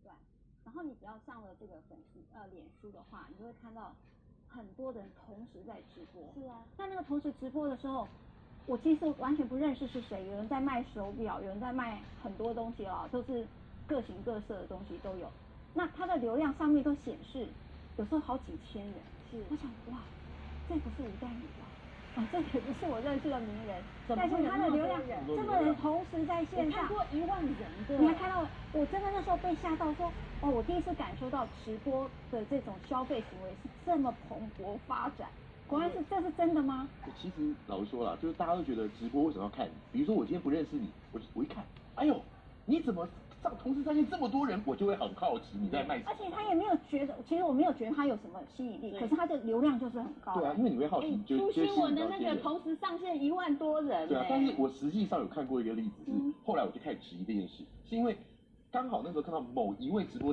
段，然后你只要上了这个脸书的话，你就会看到很多人同时在直播。是啊，在那个同时直播的时候，我其实完全不认识是谁，有人在卖手表，有人在卖很多东西哦，都是各型各色的东西都有。那它的流量上面都显示，有时候好几千人。是，我想哇，这不是吴淡如吧？啊，这也不是我认识的名人，但是怎么会有他的流量，这么人同时在线上，我看过1万人的，你还看到，我真的那时候被吓到说，哦，我第一次感受到直播的这种消费行为是这么蓬勃发展。果然是，这是真的吗？其实老实说啦，就是大家都觉得直播为什么要看你？比如说我今天不认识你，我一看，哎呦，你怎么同时上线这么多人，我就会很好奇你在卖什么。而且他也没有觉得，其实我没有觉得他有什么吸引力，可是他的流量就是很高。对啊，因为你会好奇，就出新闻的那个同时上线1万多人。对啊，但是我实际上有看过一个例子，是后来我就开始质疑这件事，是因为刚好那时候看到某一位直播